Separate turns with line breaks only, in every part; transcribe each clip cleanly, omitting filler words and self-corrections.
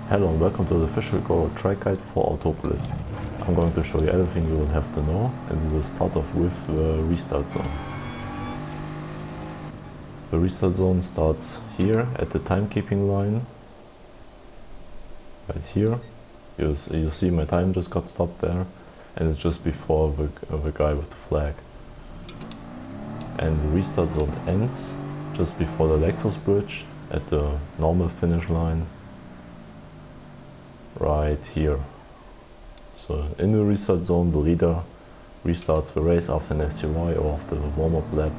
Hello and welcome to the official GORO track guide for Autopolis. I'm going to show you everything you will have to know, and we will start off with the restart zone. The restart zone starts here at the timekeeping line, right here. You see my time just got stopped there, and it's just before the guy with the flag. And the restart zone ends just before the Lexus bridge at the normal finish line, right here. So in the restart zone, the leader restarts the race after an SUI or after the warm-up lap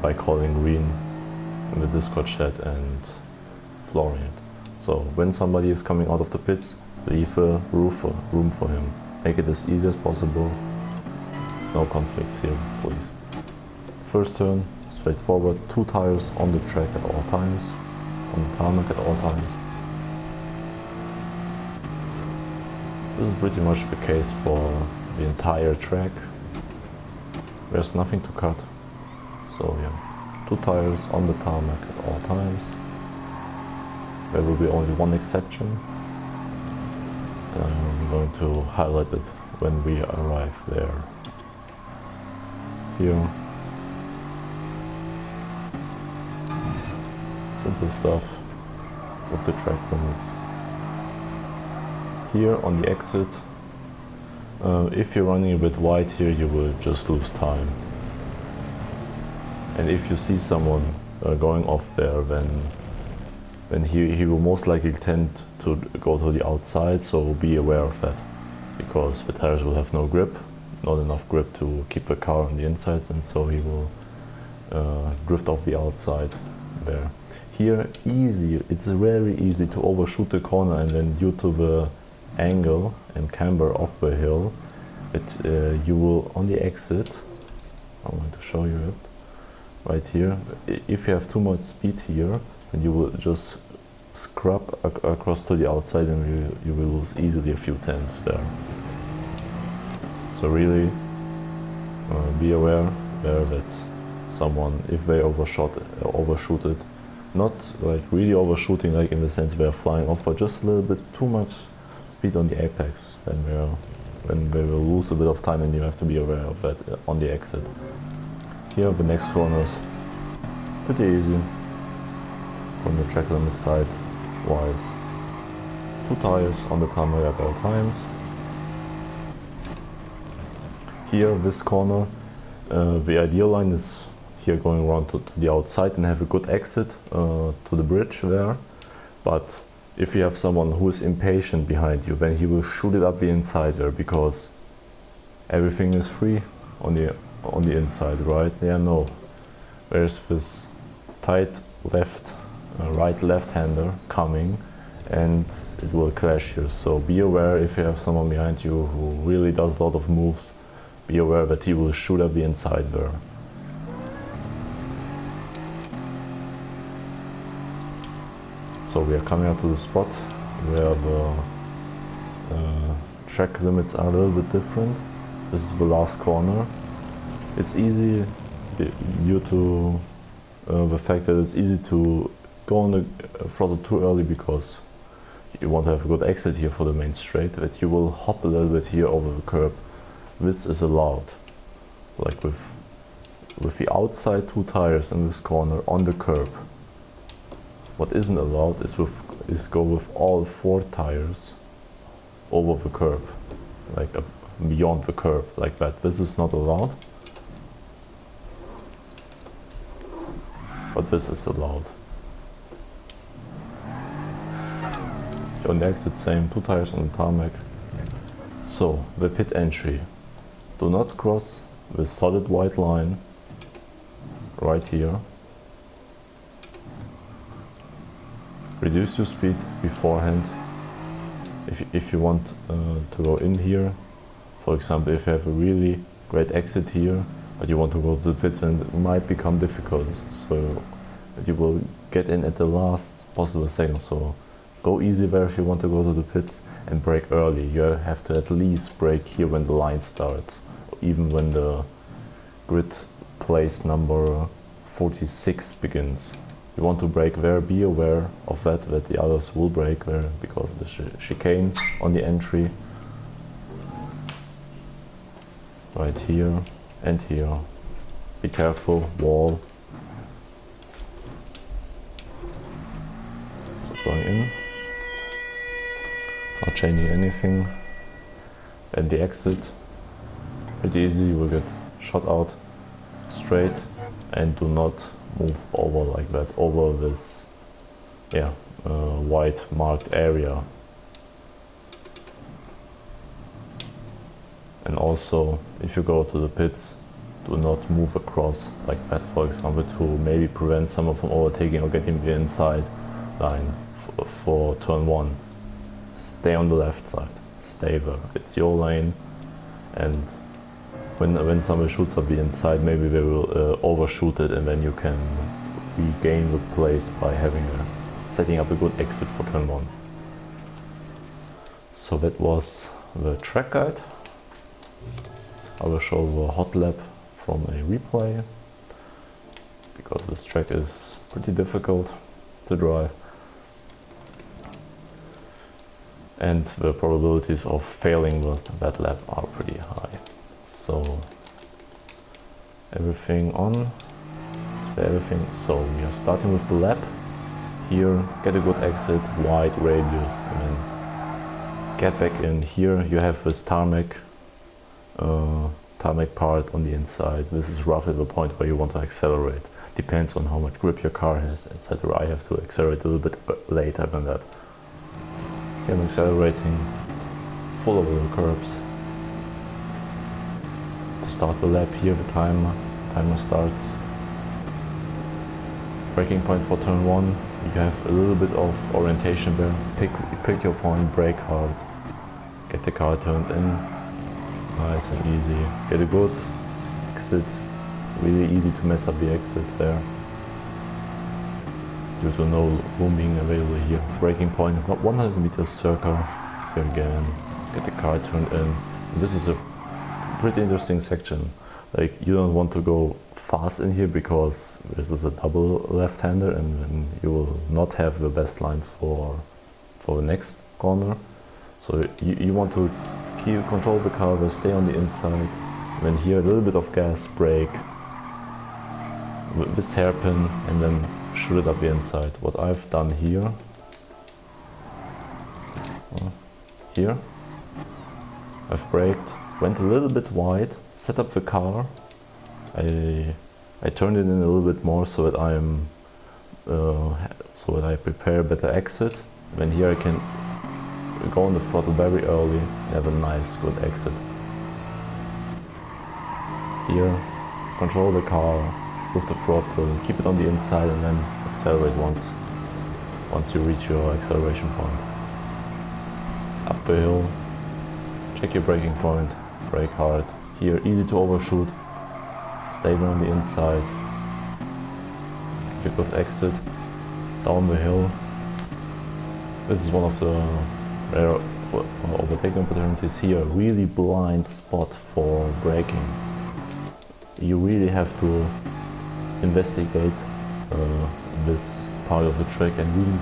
by calling Gran in the Discord chat and flooring it. So when somebody is coming out of the pits, leave a room for him. Make it as easy as possible. No conflicts here, please. First turn, straightforward, 2 tires on the track at all times, on the tarmac at all times. This is pretty much the case for the entire track. There's nothing to cut. So yeah, 2 tires on the tarmac at all times. There will be only one exception, and I'm going to highlight it when we arrive there. Here. Simple stuff with the track limits. Here on the exit, if you're running a bit wide here, you will just lose time. And if you see someone going off there, then he will most likely tend to go to the outside, so be aware of that. Because the tires will have no grip, not enough grip to keep the car on the inside, and so he will drift off the outside there. Here, it's very easy to overshoot the corner, and then due to the angle and camber of the hill, you will on the exit, I'm going to show you it right here. If you have too much speed here, then you will just scrub across to the outside, and you will lose easily a few tenths there. So really be aware there that someone, if they overshoot it, not like really overshooting like in the sense they're flying off, but just a little bit too much speed on the apex, when they will lose a bit of time, and you have to be aware of that on the exit. Here the next corner is pretty easy from the track limit side wise. 2 tires on the tarmac at all times. Here this corner, the ideal line is here going around to the outside and have a good exit to the bridge there, but if you have someone who is impatient behind you, then he will shoot it up the inside there, because everything is free on the inside, right? Yeah, no. There's this tight right left-hander coming, and it will clash here. So be aware if you have someone behind you who really does a lot of moves. Be aware that he will shoot up the inside there. So we are coming out to the spot where the track limits are a little bit different. This is the last corner. It's easy due to the fact that it's easy to go on the throttle too early, because you want to have a good exit here for the main straight, that you will hop a little bit here over the curb. This is allowed, like with the outside 2 tires in this corner on the curb. What isn't allowed is go with all 4 tires over the curb, like beyond the curb, like that. This is not allowed, but this is allowed. On the exit, same, 2 tires on the tarmac. So the pit entry, do not cross the solid white line right here. Reduce your speed beforehand. If you want to go in here, for example, if you have a really great exit here, but you want to go to the pits, then it might become difficult. So you will get in at the last possible second. So go easy there if you want to go to the pits, and brake early. You have to at least brake here when the line starts, even when the grid place number 46 begins. you want to brake there, be aware of that the others will brake there because of the chicane on the entry. Right here and here. Be careful, wall. So going in. Not changing anything. Then the exit. Pretty easy, you will get shot out straight and do not move over like that, over this white marked area. And also, if you go to the pits, do not move across like that, for example, to maybe prevent someone from overtaking or getting the inside line for turn 1. Stay on the left side, stay there, it's your lane, and when somebody shoots up the inside, maybe they will overshoot it, and then you can regain the place by setting up a good exit for turn 1. So that was the track guide. I will show the hot lap from a replay, because this track is pretty difficult to drive. And the probabilities of failing with that lap are pretty high. So everything on, spare everything. So we are starting with the lap. Here, get a good exit, wide radius, and then get back in. Here you have this tarmac part on the inside. This is roughly the point where you want to accelerate. Depends on how much grip your car has, etc. I have to accelerate a little bit later than that. Here I'm accelerating, full over the curbs. To start the lap here, the timer starts. Braking point for turn 1, you have a little bit of orientation there. Pick your point, brake hard, get the car turned in, nice and easy. Get a good exit, really easy to mess up the exit there, due to no room being available here. Braking point, 100 meters circle, here again, get the car turned in. And this is a pretty interesting section. Like, you don't want to go fast in here because this is a double left-hander, and then you will not have the best line for the next corner. So you want to control the car, stay on the inside, then here a little bit of gas, brake, with this hairpin, and then shoot it up the inside. What I've done here, I've braked, went a little bit wide, set up the car. I turned it in a little bit more so that I prepare a better exit. Then here I can go on the throttle very early and have a nice good exit. Here, control the car with the throttle, keep it on the inside, and then accelerate once you reach your acceleration point. Up the hill, check your braking point, brake hard. Here, easy to overshoot, stay there on the inside, get a good exit, down the hill. This is one of the rare overtaking opportunities here, really blind spot for braking. You really have to investigate this part of the track and really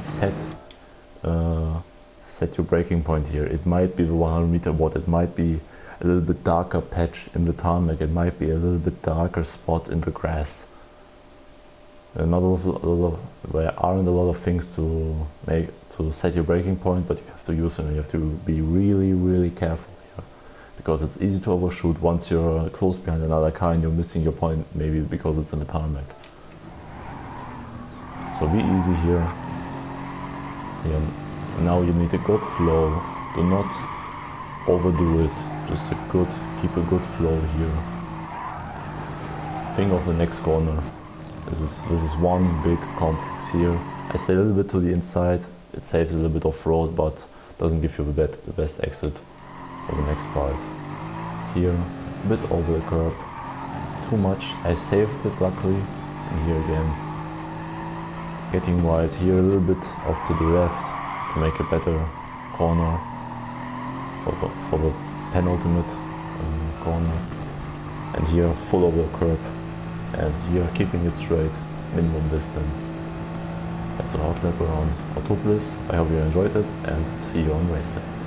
set your braking point here. It might be the 100 meter wad, it might be a little bit darker patch in the tarmac, it might be a little bit darker spot in the grass. There aren't a lot of things to set your braking point, but you have to use them. You have to be really careful here, because it's easy to overshoot once you're close behind another car and you're missing your point, maybe because it's in the tarmac. So be easy here. Now you need a good flow. Do not overdo it. Just keep a good flow here. Think of the next corner. This is one big complex here. I stay a little bit to the inside. It saves a little bit of road, but doesn't give you the best exit for the next part. Here, a bit over the curb. Too much. I saved it luckily. And here again, getting wide. Here a little bit off to the left to make a better corner for the penultimate corner. And here full over the curb. And here keeping it straight, minimum distance. That's a hot lap around Autopolis. I hope you enjoyed it and see you on race day.